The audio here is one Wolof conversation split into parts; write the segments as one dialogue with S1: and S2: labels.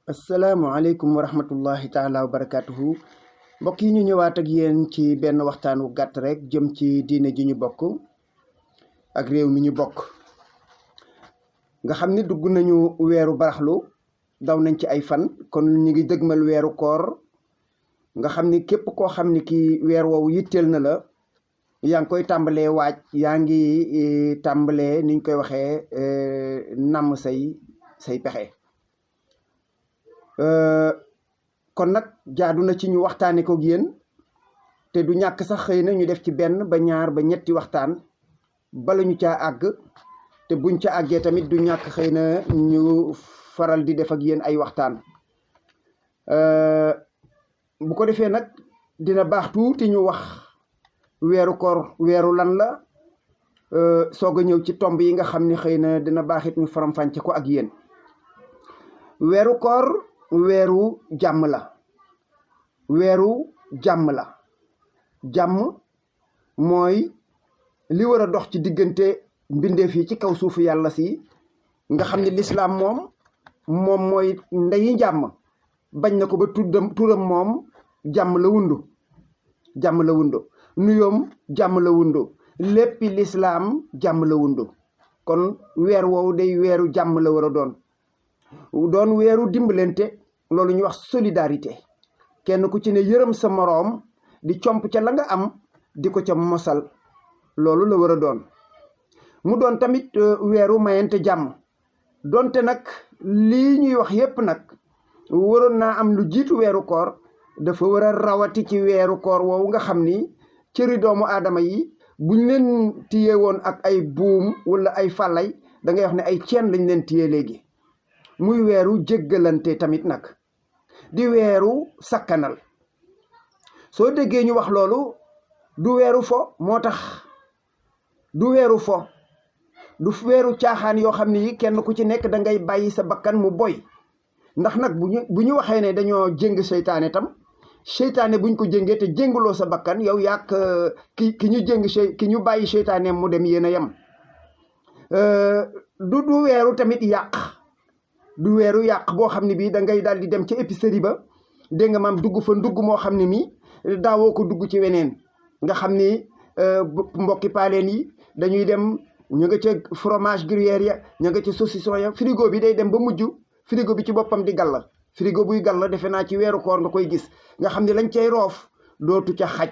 S1: asalaamualeykum wa rahmatullahi taala wa barakatuhu mbokk yi ñu ñëwaat ak yéen ci benn waxtaan wu gàtt rek jëm ci diine ji ñu bokk ak réew mi ñu bokk nga xam ni dugg nañu weeru baraxlu daw nañ ci ay fan kon ñu ngi dëgmal weeru koor nga xam ni képp koo xam ni kii weer woowu yitteel na la yaa ngi koy tàmbalee waaj yaa ngi tàmbalee niñ koy waxee namm say pexe kon nag jaadu na ci ñu waxtaane ko ak yéen te du ñàkk sax xëy na ñu def ci benn ba ñaar ba ñetti waxtaan bala ñu caa àgg te buñ ca àggee tamit du ñàkk xëy na ñu faral di def ak yéen ay waxtaan bu ko defee nag dina baax tuuti ñu wax weeru koor weeru lan la soog a ñëw ci tomb yi nga xam ni xëy na dina baax it ñu faram-fàcce ko ak yéen. weeru koor weeru jàmm la jàmm mooy li war a dox ci diggante mbindeef yi ci kaw suufu yàlla si nga xam ne lislaam moom mooy ndeyi jàmm bañ na ko ba turam moom jàmm la wundu nuyoom jàmm la wundu léppi lislaam jàmm la wundu kon weer woowu day weeru jàmm la war a doon weeru dimbalante loolu ñuy wax solidarité kenn ku ci ne yërëm sa moroom di comp ca la nga am di ko ca mosal loolu la war a doon mu doon tamit weeru mayante jàmm donte nag lii ñuy wax yépp nag waroon naa am lu jiitu weeru koor dafa war a rawati ci weeru koor woowu nga xam ni cëri doomu aadama yi buñ leen téye woon ak ay buum wala ay fàllay da ngay wax ne ay ceen lañ leen téye léegi muy weeru jéggalante tamit nag di weeru sakkanal soo déggee ñu wax loolu du weeru fo moo tax du weeru fo du weeru caaxaan yoo xam ne yi kenn ku ci nekk da ngay bàyyi sa bakkan mu boy ndax nag bu ñu waxee ne dañoo jéng seytaane tam seytaane buñ ko jéngee te jénguloo sa bakkan yow yàq ki ñu jéng ki ñu bàyyi seytaane mu dem yéen a yem du weeru tamit du weeru yàq boo xam ne bii da ngay daal di dem ca épicerie ba dégg nga maam dugg fa ndugg moo xam ne mi daawoo ko dugg ci weneen nga xam ni mbokki paaleen yi dañuy dem ñu nga ca fromage gruyère ya ñu nga ca saucisson ya frigo bi day dem ba mujj frigo bi ci boppam di gàll frigo buy gàll defe naa ci weeru koor nga koy gis nga xam ne lañ cay roof dootu ca xaj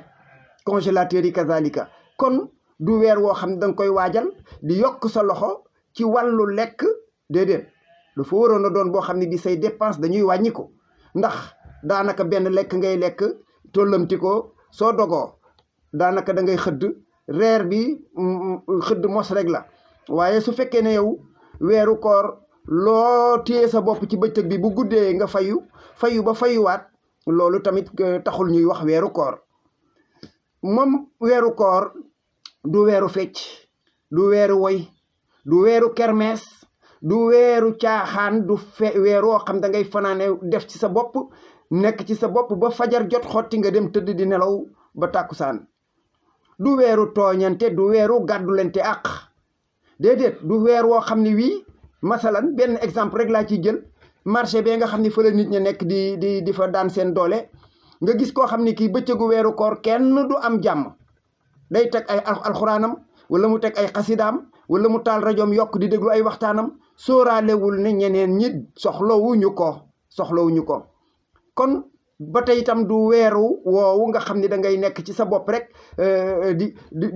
S1: congélateur yi kazalika kon du weer woo xam ne danga koy waajal di yokk sa loxo ci wàllu lekk déedéet dafa waroon a doon boo xam ne bi say dépense dañuy wàññi ko ndax daanaka benn lekk ngay lekk tollamti ko soo dogoo daanaka da ngay xëdd reer bi xëdd mos rek la waaye su fekkee ne yow weeru koor loo téye sa bopp ci bëccëg bi bu guddee nga fayu ba fayuwaat loolu tamit taxul ñuy wax weeru koor moom weeru koor du weeru fecc du weeru woy du weeru kermees du weeru caaxaan du weeroo xam da ngay fanaane def ci sa bopp nekk ci sa bopp ba fajar jot xotti nga dem tëdd di nelaw ba tàkkusaan du weeru tooñante du weeru gàddulante àq déedéet du weer woo xam ne wii masalan benn exemple rek laa ciy jël marché bee nga xam ne fa la nit ña nekk di fa daan seen doole nga gis koo xam ne kii bëccëgu weeru koor kenn du am jàmm day teg ay alxuraanam wala mu teg ay xasidaam wala mu taal rajoom yokk di déglu ay waxtaanam sóoraalewul ne ñeneen ñi soxlawuñu ko kon ba tey itam du weeru woowu nga xam ne da ngay nekk ci sa bopp rek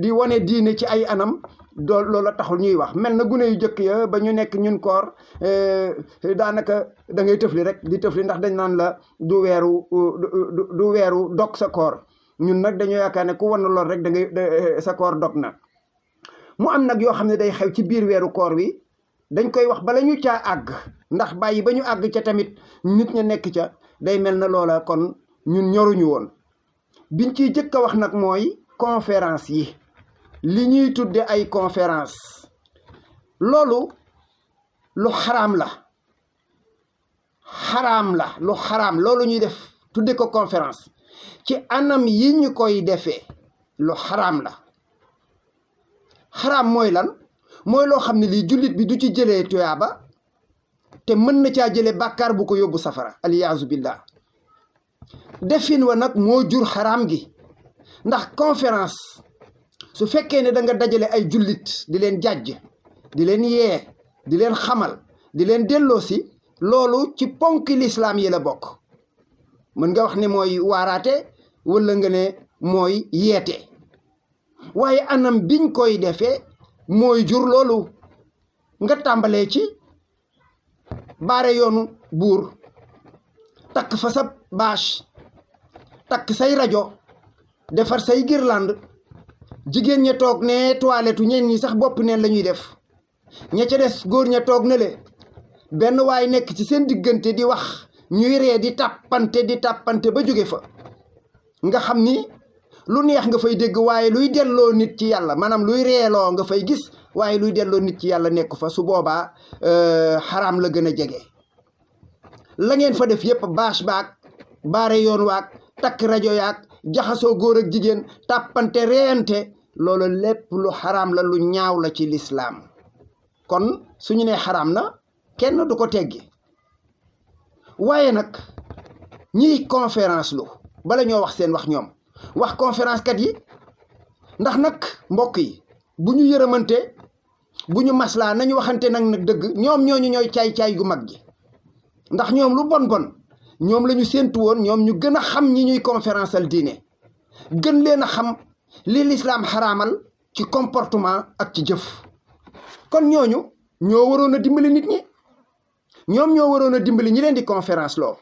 S1: di wane diine ci ay anam loola taxul ñuy wax mel na gune yu jëkk ya ba ñu nekk ñun koor daanaka da ngay tëfli rek di tëfli ndax dañ naan la du weeru dog sa koor ñun nag dañoo yaakaar ne ku wan lool rek da ngay sa koor dog na mu am nag yoo xam ne day xew ci biir weeru koor wi dañ koy wax bala ñu caa àgg ndax bàyyi ba ñu àgg ca tamit nit ña nekk ca day mel na loola kon ñun ñoruñu woon biñ ciy jëkk a wax nag mooy conférence yi li ñuy tudde ay conférence loolu lu xaraam loolu ñuy def tudde ko conférence ci anam yi ñu koy defee lu xaraam la xaraam mooy lan mooy loo xam ne lii jullit bi du ci jëlee tuyaaba te mën na caa jële bàkkaar bu ko yóbbu safara aliyaazu billah defin wa nag moo jur xaraam gi ndax conférence su fekkee ne da nga dajale ay jullit di leen jàjj di leen yee di leen xamal di leen delloosi loolu ci ponki lislaam yi la bokk mën nga wax ne mooy waaraate wala nga ne mooy yeete waaye anam biñ koy defee mooy jur loolu nga tàmbalee ci baare yoonu buur takk fa sa bâche takk say rajo defar say guirlande jigéen ña toog ne toilette ñeen ñi sax bopp neen la ñuy def ña ca des góor ña toog na le benn waay nekk ci seen diggante di wax ñuy ree di tàppante ba jóge fa nga xam ni lu neex nga fay dégg waaye luy delloo nit ci yàlla maanaam luy reeloo nga fay gis waaye luy delloo nit ci yàlla nekk fa su boobaa xaraam la gën a jege la ngeen fa def yépp bâche baag baare yoon waag takk rajo yaag jaxasoo góor ak jigéen tàppante reente loolu lépp lu xaraam la lu ñaaw la ci lislaam kon suñu nee xaraam na kenn du ko teggi waaye nag ñiy conférence lu bala ñoo wax seen wax ñoom wax conférence kat yi ndax nag mbokk yi bu ñu yërëmante bu ñu maslaa nañu waxante nag dëgg ñoom ñooñu ñooy caay-caay gu mag gi ndax ñoom lu bon ñoom la ñu séentu woon ñoom ñu gën a xam ñi ñuy conférence al diine gën leen a xam li lislaam xaraamal ci comportement ak ci jëf kon ñooñu ñoo waroon a dimbali nit ñi ñoom ñoo waroon a dimbali ñi leen di conférence loo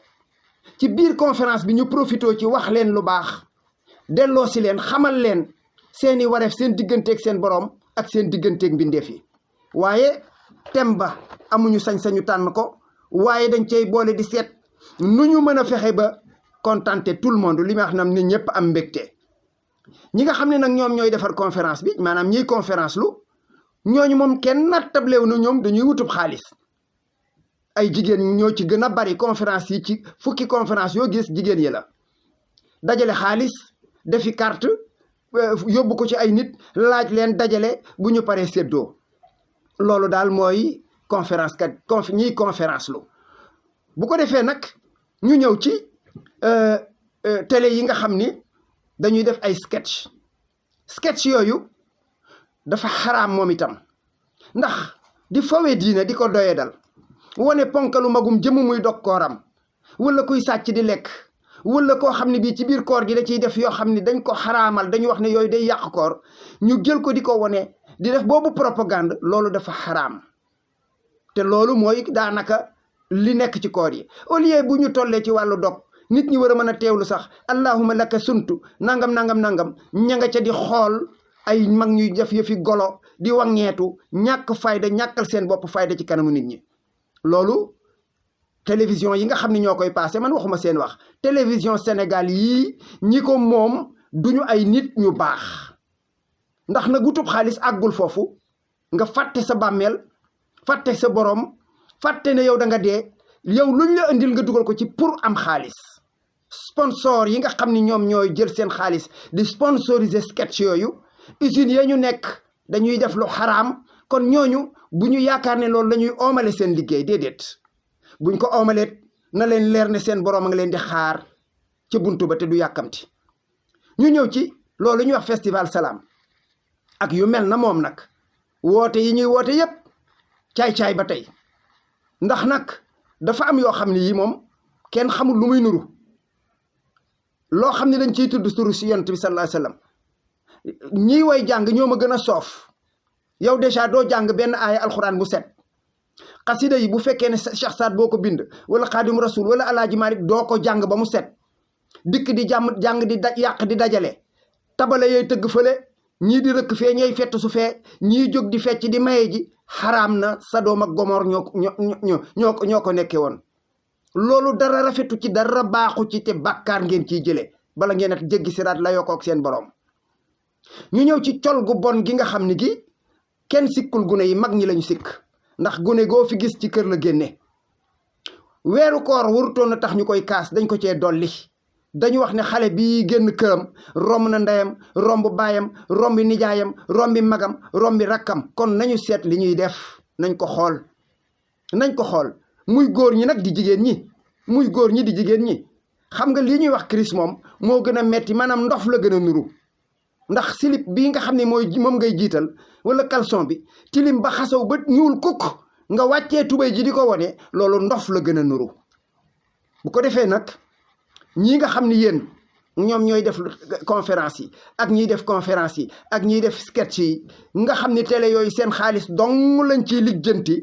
S1: ci biir conférence bi ñu profitoo ci wax leen lu baax delloo si leen xamal leen seeni wareef seen digganteeg seen boroom ak seen digganteeg mbindeef yi waaye tem ba amuñu sañ-sañu tànn ko waaye dañ cey boole di seet nu ñu mën a fexe ba contenter tout le monde li ma wax nam ni ñëpp am mbégte ñi nga xam ne nag ñoom ñooy defar conférence bi maanaam ñiy conférence lu ñooñu moom kenn nattablew na ñoom dañuy wutub xaalis ay jigéen ñoo ci gën a bari conférence yi ci fukki conférence yoo gis jigéen yi la dajale xaalis defi carte yóbbu ko ci ay nit laaj leen dajale bu ñu paree séddoo loolu daal mooy conférence kat ñiy conférence lu bu ko defee nag ñu ñëw ci télé yi nga xam ni dañuy def ay sketch yooyu dafa xaraam moom itam ndax di fawee diine di ko doye dal wane ponkalu magum jëmm muy dog kooram wala kuy sàcc di lekk wala koo xam ne bii ci biir koor gi da ciy def yoo xam ne dañ ko xaraamal dañu wax ne yooyu day yàq koor ñu jël ko di ko wane di def boobu propagande loolu dafa xaraam te loolu mooy daanaka li nekk ci koor yi au lieu bu ñu tollee ci wàllu dog nit ñi war a mën a teewlu sax allahuma laka suntu nangam ña nga ca di xool ay mag ñuy def yëfi golo di wangeetu ñàkk fayda ñàkkal seen bopp fayda ci kanamu nit ñi loolu télévision yi nga xam ne ñoo koy passé man waxuma seen wax télévision Sénégal yii ñi ko moom duñu ay nit ñu baax ndax nag wutub xaalis àggul foofu nga fàtte sa bàmmeel fàtte sa borom fàtte ne yow da nga dee yow luñ la indil nga dugal ko ci pour am xaalis sponsor yi nga xam ni ñoom ñooy jël seen xaalis di sponsoriser sketch yooyu usines ya ñu nekk dañuy def lu xaraam kon ñooñu bu ñu yaakaar ne loolu la ñuy oomale seen liggéey déedéet buñ ko oomaleet na leen leer ne seen borom a nga leen di xaar ca buntu ba te du yàkkamti ñu ñëw ci loolu ñuy wax festival salaam ak yu mel na moom nag woote yi ñuy woote yépp caay-caay ba tey ndax nag dafa am yoo xam ne yii moom kenn xamul lu muy nuru loo xam ne dañ ciy tudd turu si yonent bi sallallahu alayhi wasallam ñiy way jàng ñoo ma gën a soof yow dèjà doo jàng benn aaya alxuraan bu set xasida yi bu fekkee ne Cheikh Saad boo ko bind wala Xaadim Rasul wala Alaaji Malik doo ko jàng ba mu set dikk di jàng di yàq di dajale tabale yooyu tëgg fële ñii di rëkk fee ñooy fett su fee ñii jóg di fecc di maye ji xaraam na Sadom ak Gomor ñoo ko nekkee woon loolu dara rafetu ci dara baaxu ci te bàkkaar ngeen ciy jëlee bala ngeen a jéggi siraat la yoo ko ak seen borom ñu ñëw ci col gu bon gi nga xam ni gi kenn sikkul gune yi mag ñi lañu sikk ndax gune goo fi gis ci kër la génne weeru koor warutoon na tax ñu koy kaas dañ ko cee dolli dañu wax ne xale bi génn këram romb na ndeyam romb baayam rombi nijaayam rombi magam rombi rakkam kon nañu seet li ñuy def nañ ko xool muy góor ñi nag di jigéen ñi muy góor ñi di jigéen ñi xam nga lii ñuy wax crise moom moo gën a metti maanaam ndof la gën a nuru ndax silip bii nga xam ne moom ngay jiital wala caleçon bi tilim ba xasaw ba ñuul kukk nga wàccee tubéy ji di ko wone loolu ndof la gën a nuru bu ko defee nag ñii nga xam ni yéen ñoom ñooy def conférence yi ak ñiy def conférence yi ak ñiy def sketch yi nga xam ni télé yooyu seen xaalis dong lañ ciy lijjanti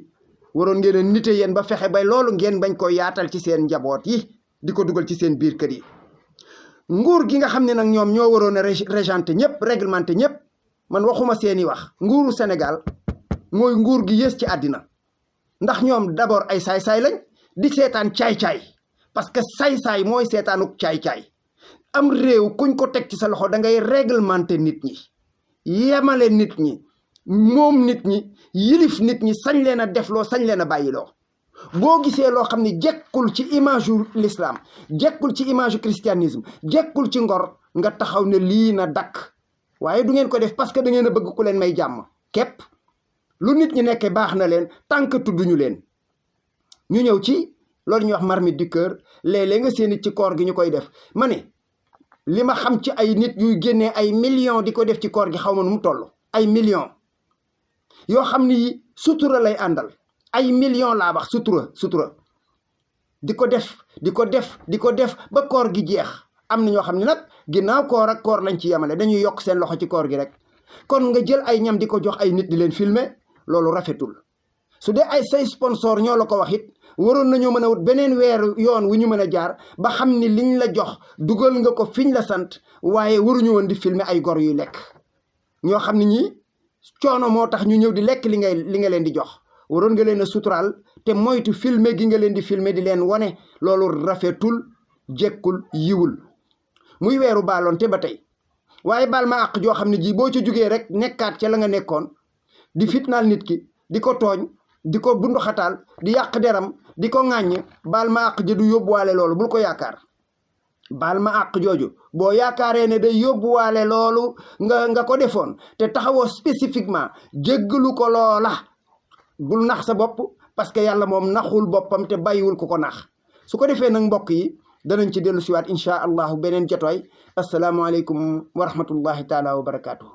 S1: waroon ngeen a nite yéen ba fexe bay loolu ngeen bañ ko yaatal ci seen njaboot yi di ko dugal ci seen biir kër yi nguur gi nga xam ne nag ñoom ñoo waroon a régenter ñëpp réglementer ñëpp man waxuma seeni wax nguuru Sénégal mooy nguur gi yées ci àddina ndax ñoom d'abord ay saay-saay lañ di seetaan caay-caay parce que saay-saay mooy seetaanuk caay-caay am réew kuñ ko teg ci sa loxo da ngay réglementer nit ñi yemale nit ñi moom nit ñi yilif nit ñi sañ leen a defloo sañ leen a bàyyiloo boo gisee loo xam ne jekkul ci image yu l'islam jekkul ci image yu christianisme jekkul ci ngor nga taxaw ne lii na dakk waaye du ngeen ko def parce que da ngeen a bëgg ku leen may jàmm képp lu nit ñi nekkee baax na leen tant que tudduñu leen ñu ñëw ci loolu ñuy wax marmite du cœur léeg-léeg nga seen ci koor gi ñu koy def ma ne li ma xam ci ay nit yuy génnee ay millions di ko def ci koor gi xaw ma nu mu toll ay millions yoo xam ni sutura lay àndal ay millions laa wax sutura di ko def ba koor gi jeex am na ñoo xam ne nag ginnaaw koor ak koor lañ ci yemale dañuy yokk seen loxo ci koor gi rek kon nga jël ay ñam di ko jox ay nit di leen filmer loolu rafetul su dee ay say sponsor ñoo la ko wax it waroon nañoo mën a wut beneen weeru yoon wu ñu mën a jaar ba xam ni liñ la jox dugal nga ko fiñ la sant waaye waruñu woon di filmer ay gor yuy lekk ñoo xam ne ñi coono moo tax ñu ñëw di lekk li nga leen di jox waroon nga leen a suturaal te moytu filmer gi nga leen di filmer di leen wane loolu rafetul jekkul yiwul muy weeru baaloon te ba tey waaye baal ma àq joo xam ne ji boo ci jugee rek nekkaat ca la nga nekkoon di fitnaal nit ki di ko tooñ di ko bunduxataal di yàq deram di ko ŋàññ baal ma àq ja du yóbbuwaale loolu bul ko yaakaar baal ma àq jooju boo yaakaaree ne day yóbbuwaale loolu nga ko defoon te taxawoo spécifiquement jéggalu ko loola bul nax sa bopp parce que yàlla moom naxul boppam te bàyyiwul ku ko nax su ko defee nag mbokk yi danañ ci dellu siwaat incha allahu beneen jotaay asalaamaaleykum wa rahmatullahi taala wa barakaatu.